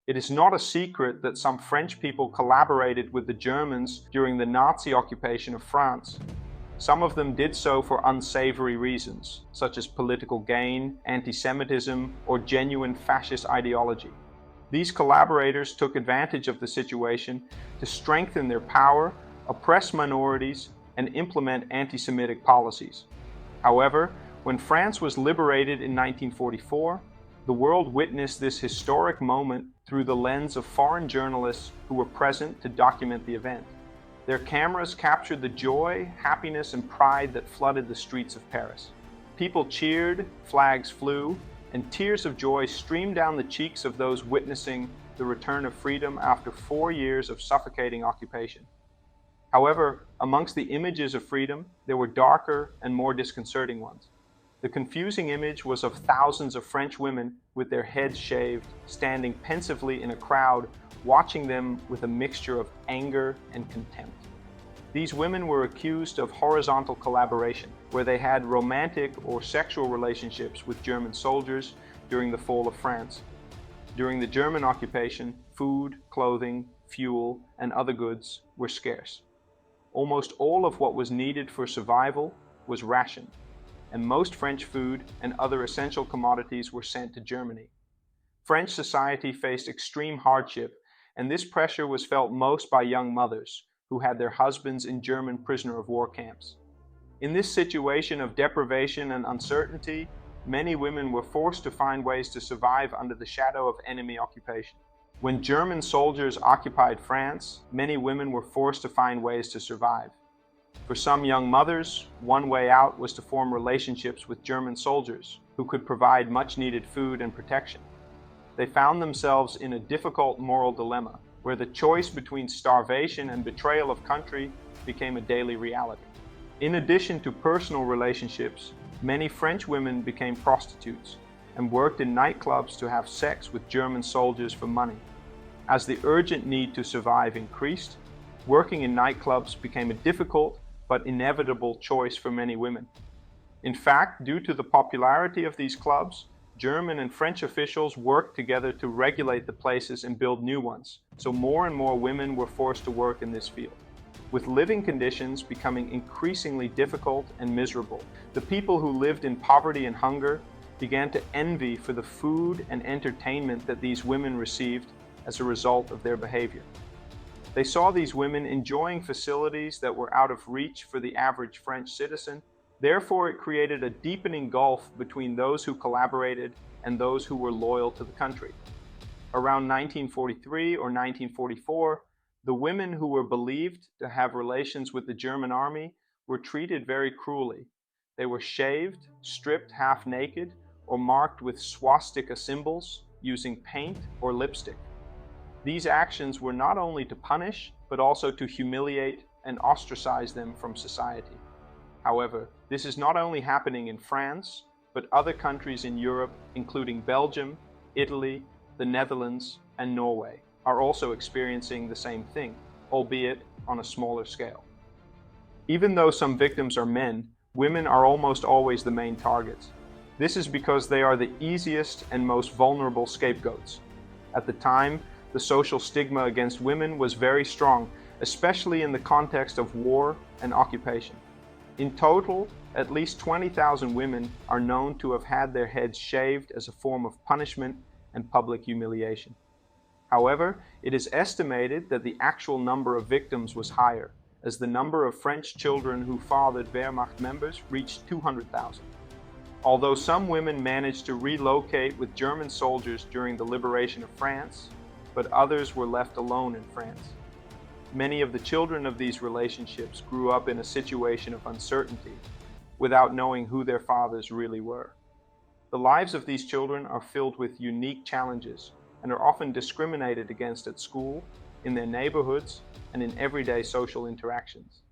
It is not a secret that some French people collaborated with the Germans during the Nazi occupation of France. Some of them did so for unsavory reasons, such as political gain, anti-Semitism, or genuine fascist ideology. These collaborators took advantage of the situation to strengthen their power, oppress minorities, and implement anti-Semitic policies. However, when France was liberated in 1944, the world witnessed this historic moment through the lens of foreign journalists who were present to document the event. Their cameras captured the joy, happiness, and pride that flooded the streets of Paris. People cheered, flags flew, and tears of joy streamed down the cheeks of those witnessing the return of freedom after 4 years of suffocating occupation. However, amongst the images of freedom, there were darker and more disconcerting ones. The confusing image was of thousands of French women with their heads shaved, standing pensively in a crowd, watching them with a mixture of anger and contempt. These women were accused of horizontal collaboration, where they had romantic or sexual relationships with German soldiers during the fall of France. During the German occupation, food, clothing, fuel, and other goods were scarce. Almost all of what was needed for survival was rationed, and most French food and other essential commodities were sent to Germany. French society faced extreme hardship, and this pressure was felt most by young mothers who had their husbands in German prisoner of war camps. In this situation of deprivation and uncertainty, many women were forced to find ways to survive under the shadow of enemy occupation. When German soldiers occupied France, many women were forced to find ways to survive. For some young mothers, one way out was to form relationships with German soldiers who could provide much-needed food and protection. They found themselves in a difficult moral dilemma, where the choice between starvation and betrayal of country became a daily reality. In addition to personal relationships, many French women became prostitutes and worked in nightclubs to have sex with German soldiers for money. As the urgent need to survive increased, working in nightclubs became a difficult but inevitable choice for many women. In fact, due to the popularity of these clubs, German and French officials worked together to regulate the places and build new ones, so more and more women were forced to work in this field. With living conditions becoming increasingly difficult and miserable, the people who lived in poverty and hunger began to envy for the food and entertainment that these women received as a result of their behavior. They saw these women enjoying facilities that were out of reach for the average French citizen. Therefore, it created a deepening gulf between those who collaborated and those who were loyal to the country. Around 1943 or 1944, the women who were believed to have relations with the German army were treated very cruelly. They were shaved, stripped half naked, or marked with swastika symbols using paint or lipstick. These actions were not only to punish, but also to humiliate and ostracize them from society. However, this is not only happening in France, but other countries in Europe, including Belgium, Italy, the Netherlands, and Norway, are also experiencing the same thing, albeit on a smaller scale. Even though some victims are men, women are almost always the main targets. This is because they are the easiest and most vulnerable scapegoats. At the time, the social stigma against women was very strong, especially in the context of war and occupation. In total, at least 20,000 women are known to have had their heads shaved as a form of punishment and public humiliation. However, it is estimated that the actual number of victims was higher, as the number of French children who fathered Wehrmacht members reached 200,000. Although some women managed to relocate with German soldiers during the liberation of France, but others were left alone in France. Many of the children of these relationships grew up in a situation of uncertainty, without knowing who their fathers really were. The lives of these children are filled with unique challenges and are often discriminated against at school, in their neighborhoods, and in everyday social interactions.